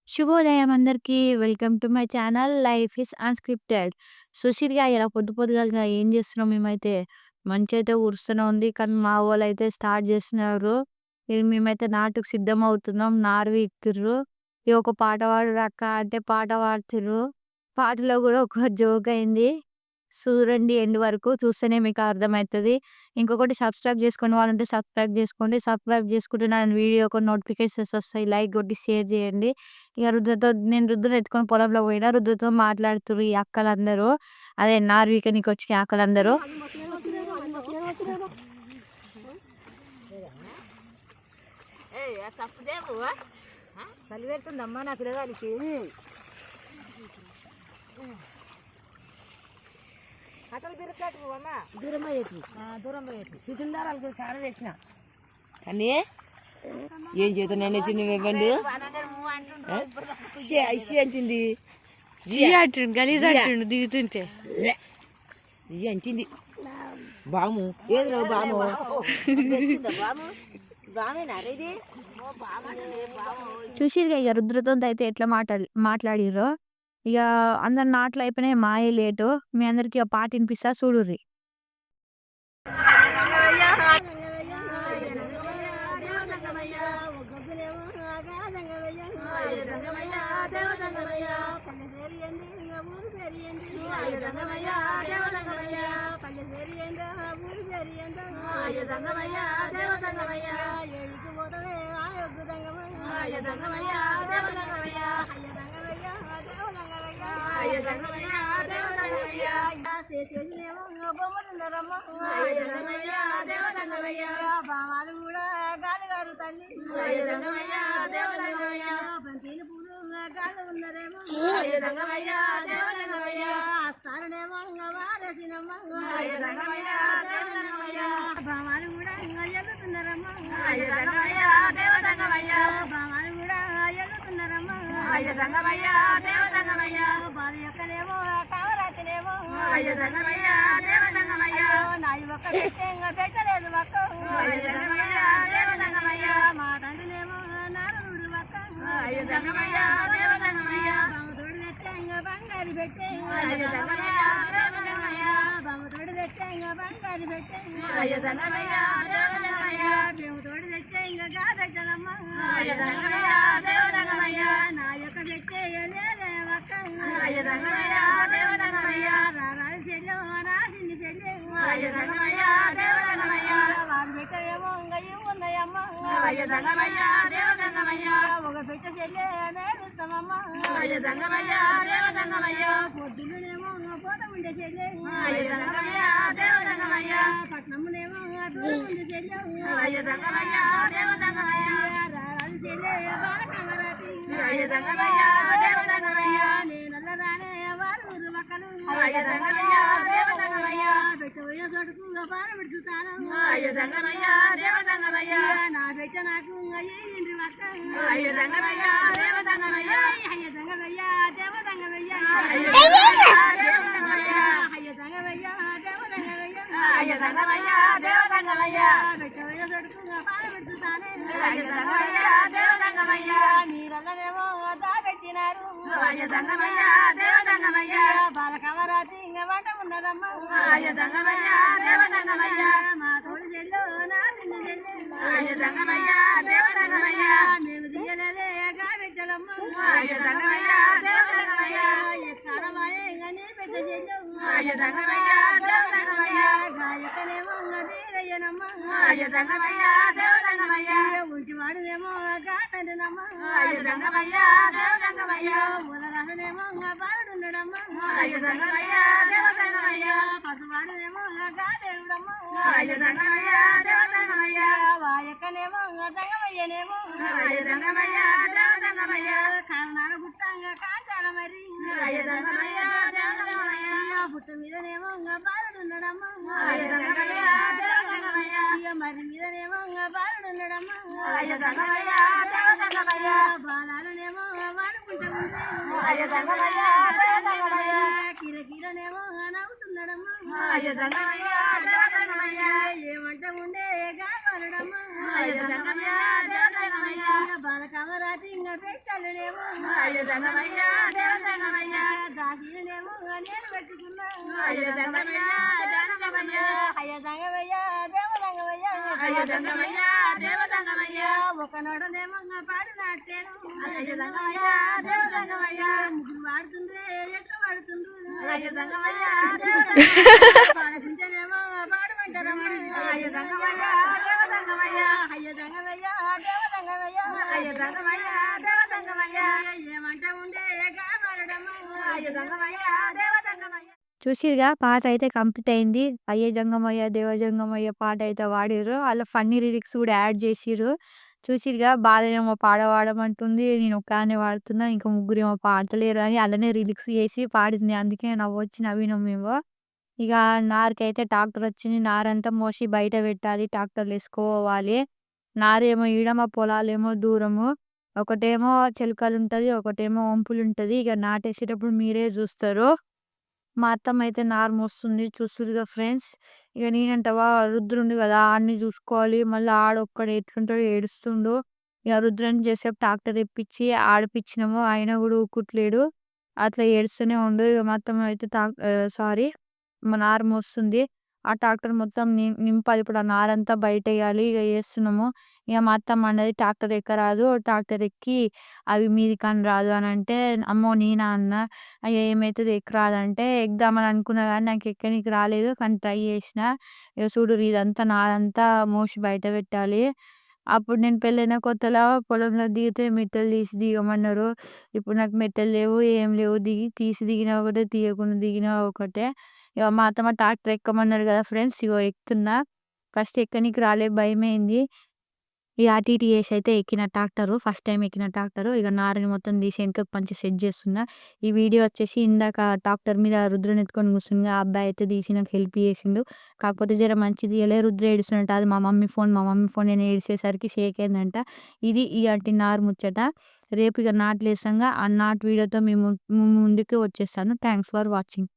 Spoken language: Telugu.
శుభోదయం అందరికీ. Welcome to my channel life is unscripted. సుశీర్‌గా ఇలా పొద్దుగాలగా ఏం చేస్తున్నాం మేమైతే మంచయితే కురుస్తూనే ఉంది. కానీ మా వోళ్ళైతే స్టార్ట్ చేస్తున్నారు. మేమైతే నాటుకు సిద్ధమవుతున్నాం. నారు పీకుతుర్రు. ఇగ ఒక పాట పాడురక్క అంటే పాట పాడుతుర్రు. పాటలో కూడా ఒక జోక్ అయింది. చూడండి ఎండ్ వరకు. చూస్తేనే మీకు అర్థమైతది. ఇంకొకటి సబ్స్క్రైబ్ చేసుకునే వాళ్ళుంటే సబ్స్క్రైబ్ చేసుకోండి. సబ్స్క్రైబ్ చేసుకుంటే నా వీడియోకి నోటిఫికేషన్స్ వస్తాయి. లైక్ కొట్టి షేర్ చేయండి. ఇక నేను రుద్రని ఎత్తుకొని పొలంలో పోయినా రుద్రతో మాట్లాడుతుర్రు ఈ అక్కలందరూ. అదే నారు వీకనికి వచ్చిన అక్కలందరూ. చలి పెడుతుందమ్మా నా పిల్లగానికి. అసలు బిరకట్టు అమ్మ దూరం పోయేది సిద్ధందారాలకు చాలా తెచ్చిన కానీ ఏం చేస్తున్నాను చిన్న ఇవ్వండి అంటుంది గలీజ్ అంటుండు దిగుతుంటే అంటుంది బాము ఏదో బాము చూసిరుగా ఇక రుద్రతో అయితే ఎట్లా మాట్లాడిర్రో. ఇక అందరు నాట్లు అయిపోయినాయి. మాయే లేటు. మీ అందరికి ఆ పాట వినిపిస్తా చూడుర్రి. బామాలు కూడా గాలి గారు తల్లి బంతిని పూలు గాలి ఉన్నారేమో స్థానమేమో వారసినమ్మ బామాలు కూడా ఎల్లుతున్నారమ్మా బామాలు కూడా ఎల్లుతున్నారమ్మా బాధ యొక్కనేమో కావరాతినేమో నా ఒక్క పెట్టలేదు ఒక్క మా తండ్రినేమో నారదుడు ఒక్క బామతోడు తెచ్చంగా బంగారు పెట్టే బామతోడు తెచ్చంగా బంగారు పెట్టే మేముతోడు తెచ్చంగా కాబెట్టదమ్మా నా యొక్క పెట్టే లేదే ఒక్క రారాజు చెల్లె రాసింది చెల్లె వాడు పెట్టేమో ఇంకా ఉన్నాయమ్మా ఒక పెట్ట చెల్లె మేమిస్తామమ్మా పొద్దున్నేమో పోత ఉండే చెల్లె పట్నమునేమో దూరం ఉండే చెల్లె రారాజు చెల్లె బాగా కమరాటి నేనల్లరానే వారు మక్కలు పెట్టబోయిన చోటుకు పార పెడుతాను నా పెట్ట నాకు ఏంటి మక్క దేవదంగమయ్యా దేవదంగమయ్యా పెట్టబోయిన చోటుకు పార పెడుతానే మీరల్లనేమో దాబెట్టినారు బాలకమరాతి ఇంకా వంట ఉన్నదమ్మా మా తోడు చెల్లు నా చిన్న చెల్లు మేము తీయలేదే కాబెట్టదమ్మా ఎక్కడమాయే ఇంకా నీ పెట్ట చెల్లు గాయకనేమో వీరయ్యనమ్మా ఉంటివాడునేమో గాటనమ్మా ఉదరసనేమో బాలుడున్నాడమ్మా పసువాడునేమో గాదేవుడమ్మా వాయక్కనేమో దంగమయ్యనేమో కారణాలు గుట్టంగా కాంచాల మరి పుట్ట మీదనేమో బాలుడున్నాడమ్మా మరి మీదనేమో బాలుడున్నాడమ్మా బాలాలనేమో వాడుకుంటా కిర కిరనేమో నవ్వుతున్నాడమ్మా ఏమంట ఉండే కాపాలడమ్మా బాలకామరాతి ఇంకా పెట్టాలనేమో దాసినేమో నేను పెట్టుకున్నా అయ్య దేవదంగమయ్య ఒకనోడనేమో పాడు నాటేను ముగ్గురు వాడుతుండ్రే ఎట్లా వాడుతుండ్రు పాడకుంటేనేమో పాడమంటారమ్మా అయ్య దంగమయ్య దేవదంగమయ్య ఏమంట ఉండే కాపాడమ్మా చూసిరుగా పాట అయితే కంప్లీట్ అయింది. అయ్యే జంగమయ్య దేవ జంగమయ్య పాట అయితే వాడిర్రు. అలా ఫన్నీ లిరిక్స్ కూడా యాడ్ చేసిర్రు. చూసిరుగా బాలనేమో పాట పాడమంటుంది. నేను ఒక్కదాన్నే పాడుతున్నా. ఇంకా ముగ్గురేమో పాడతలేరు అని అలానే లిరిక్స్ చేసి పాడింది. అందుకే నవ్వొచ్చి నవ్వినాం మేము. ఇక నారుకైతే ట్రాక్టర్ వచ్చింది. నారంతా మోసి బయట పెట్టాలి. ట్రాక్టర్లు వేసుకోవాలి. నారేమో ఈడ మా పొలాలేమో దూరము. ఒకటేమో చిలకలు ఉంటది. ఒకటేమో వంపులు ఉంటది. ఇక నాటేసేటప్పుడు మీరే చూస్తారు. మా అత్తమ్మ అయితే నారు మోస్తుంది. చూస్తురుగా ఫ్రెండ్స్. ఇక నేనంటవా రుద్రుండు కదా ఆడిని చూసుకోవాలి. మళ్ళీ ఆడొక్కడు ఎట్లుంటాడు ఏడుస్తుండు. ఇక రుద్రని చేసేపు ట్రాక్టర్ ఇప్పించి ఆడిపించినాము. ఆయన కూడా ఊకుట్లేడు. అట్లా ఏడుస్తూనే ఉండు. ఇక మా అత్తమ్మ అయితే సారీ మా నారు మోస్తుంది. ఆ ట్రాక్టర్ మొత్తం నింపాలి. ఇప్పుడు ఆ నారంతా బయట వేయాలి. ఇక వేస్తున్నాము. ఇక మా అత్తమ్మ అన్నది ట్రాక్టర్ ఎక్కరాదు. ట్రాక్టర్ ఎక్కి అవి మీదికని రాదు అని అంటే అమ్మో నేనా అన్న అయ్యో ఏమైతుంది ఎక్కరాదంటే ఎక్కుదామని అనుకున్నా కానీ నాకు ఎక్కనికి రాలేదు. కానీ ట్రై చేసిన. ఇక చూడు ఇదంతా నారంతా మోసి బయట పెట్టాలి. అప్పుడు నేను పెళ్ళైన కొత్తలో పొలంలో దిగితే మెట్టెలు తీసి దిగమన్నారు. ఇప్పుడు నాకు మెట్టెలు లేవు ఏం లేవు. తీసి దిగినా ఒకటే తీయకుండా దిగినా ఒకటే. ఇక మా అత్తమ్మ ట్రాక్టర్ ఎక్కమన్నారు కదా ఫ్రెండ్స్. ఇగో ఎక్కుతున్నా. ఫస్ట్ ఎక్కనికి రాలే భయమైంది. ఇక అటు ఇటు చేసి అయితే ఎక్కిన ట్రాక్టరు. ఫస్ట్ టైం ఎక్కిన ట్రాక్టరు. ఇక నారని మొత్తం తీసి వెనకకు మంచిగా సెట్ చేస్తున్నా. ఈ వీడియో వచ్చేసి ఇందాక ట్రాక్టర్ మీద రుద్రని ఎత్తుకొని కూర్చుంది. ఆ అబ్బాయి అయితే తీసి నాకు హెల్ప్ చేసిండు. కాకపోతే జర మంచిది తీయలే. రుద్ర ఏడుస్తున్నట్టు అది మా మమ్మీ ఫోన్ నేను ఏడిసేసరికి షేక్ అయిందంట. ఇది ఇలాంటి నారు ముచ్చట. రేపు ఇక నాట్లు వేసంగా ఆ నాటు వీడియోతో మేము ముందుకు వచ్చేస్తాను. Thanks for watching.